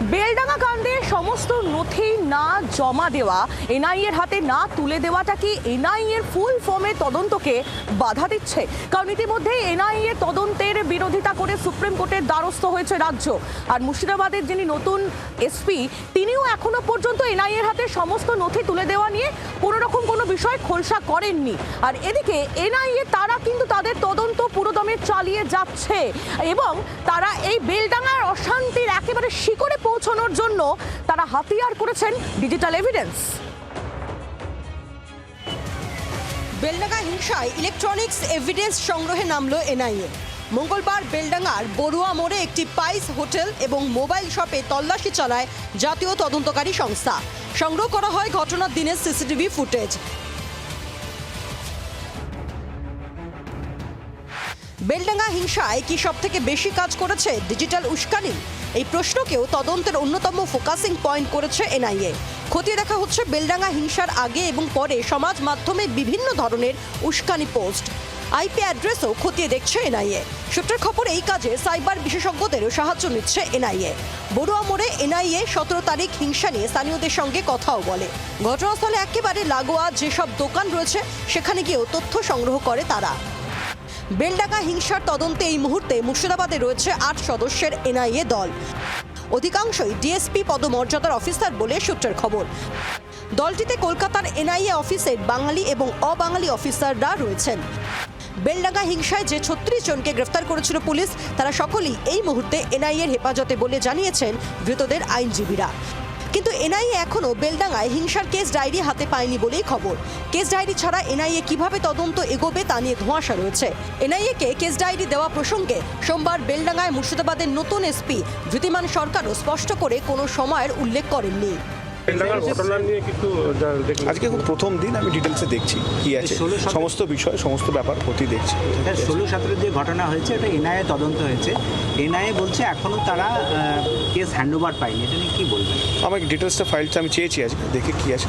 বেলডাঙ্গা কাণ্ডে সমস্ত নথি না জমা দেওয়া, এনআইএর হাতে না তুলে দেওয়াটা কি এনআইএর ফুল ফর্মে তদন্তকে বাধা দিচ্ছে? কারণ ইতিমধ্যে এনআইএ তদন্তের বিরোধিতা করে সুপ্রিম কোর্টের দ্বারস্থ হয়েছে রাজ্য। আর মুর্শিদাবাদের যিনি নতুন এসপি, তিনিও এখনো পর্যন্ত এনআইএর হাতে সমস্ত নথি তুলে দেওয়া নিয়ে কোনো রকম কোনো বিষয় খোলসা করেননি। আর এদিকে এনআইএ তারা কিন্তু তাদের তদন্ত পুরোদমে চালিয়ে যাচ্ছে এবং তারা এই বেলডাঙ্গার অশান্তির একেবারে শিকড়ে পৌঁছানোর জন্য তারা হাতিয়ার করেছেন ডিজিটাল এভিডেন্স। বেলডাঙ্গা হিংসায় ইলেকট্রনিক্স এভিডেন্স সংগ্রহে নামলো এনআইএ। মঙ্গলবার বেলডাঙ্গার বড়ুয়া মোড়ে একটি পাইস হোটেল এবং মোবাইল শপে তল্লাশি চালায় জাতীয় তদন্তকারী সংস্থা। সংগ্রহ করা হয় ঘটনার দিনের সিসিটিভি ফুটেজ। বেলডাঙ্গা হিংসায় কি সবথেকে বেশি কাজ করেছে ডিজিটাল উস্কানি? এই প্রশ্নকেও তদন্তের অন্যতম ফোকাসিং পয়েন্ট করেছে এনআইএ। খতিয়ে দেখা হচ্ছে বেলডাঙ্গা হিংসার আগে এবং পরে সমাজ মাধ্যমে বিভিন্ন ধরনের উস্কানি পোস্ট, আইপি অ্যাড্রেসও খতিয়ে দেখছে এনআইএ। সূত্রের খবর, এই কাজে সাইবার বিশেষজ্ঞদেরও সাহায্য নিচ্ছে এনআইএ। বড়ুয়া মোড়ে এনআইএ 17 তারিখ হিংসা নিয়ে স্থানীয়দের সঙ্গে কথাও বলে। ঘটনাস্থলে একেবারে লাগোয়া যেসব দোকান রয়েছে সেখানে গিয়েও তথ্য সংগ্রহ করে তারা। বেলডাঙ্গা হিংসার তদন্তে এই মুহূর্তে মুর্শিদাবাদে রয়েছে 8 সদস্যের এনআইএ দল। অধিকাংশই ডিএসপি পদমর্যাদার অফিসার বলে সূত্রের খবর। দলটিতে কলকাতার এনআইএ অফিসের বাঙালি এবং অবাঙালি অফিসাররা রয়েছেন। বেলডাঙ্গা হিংসায় যে 36 জনকে গ্রেফতার করেছিল পুলিশ, তারা সকলেই এই মুহূর্তে এনআইএর হেফাজতে বলে জানিয়েছেন ধৃতদের আইনজীবীরা। কিন্তু এনআইএ এখনও বেলডাঙ্গায় হিংসার কেস ডায়েরি হাতে পায়নি বলেই খবর। কেস ডায়েরি ছাড়া এনআইএ কিভাবে তদন্ত এগোবে তা নিয়ে ধোঁয়াশা রয়েছে। এনআইএকে কেস ডায়েরি দেওয়া প্রসঙ্গে সোমবার বেলডাঙ্গায় মুর্শিদাবাদের নতুন এসপি ধৃতিমান সরকারও স্পষ্ট করে কোনো সময়ের উল্লেখ করেননি। আজকে খুব প্রথম দিন, আমি ডিটেলসে দেখছি কি আছে, সমস্ত বিষয় সমস্ত ব্যাপার প্রতি দেখছি। 16-17 যে ঘটনা হয়েছে এটা এনআইএ তদন্ত হয়েছে। এনআইএ বলছে এখনো তারা কেস হ্যান্ডওভার পায়নি, এটা নিয়ে কি বলবেন? আমাকে ডিটেলসটা ফাইলটা আমি চেয়েছি, আজকে দেখে কি আছে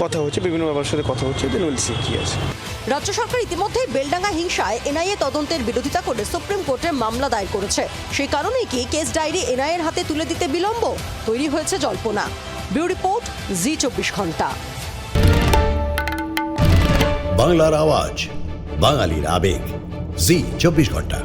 কথা হচ্ছে, বিভিন্ন ব্যাপারের সাথে কথা হচ্ছে, দেন উইল সি কি আছে। রাজ্য সরকার ইতিমধ্যেই বেলডাঙ্গা হিংসায় এনআইএ তদন্তের বিরোধিতা করে সুপ্রিম কোর্টে মামলা দায়ের করেছে। সেই কারণেই কি কেস ডায়েরি এনআইএর হাতে তুলে দিতে বিলম্ব? তৈরি হয়েছে জল্পনা। ব্যুরো রিপোর্ট, জি 24 ঘন্টা। বাংলার আওয়াজ, বাঙালির আবেগ, জি 24 ঘন্টা।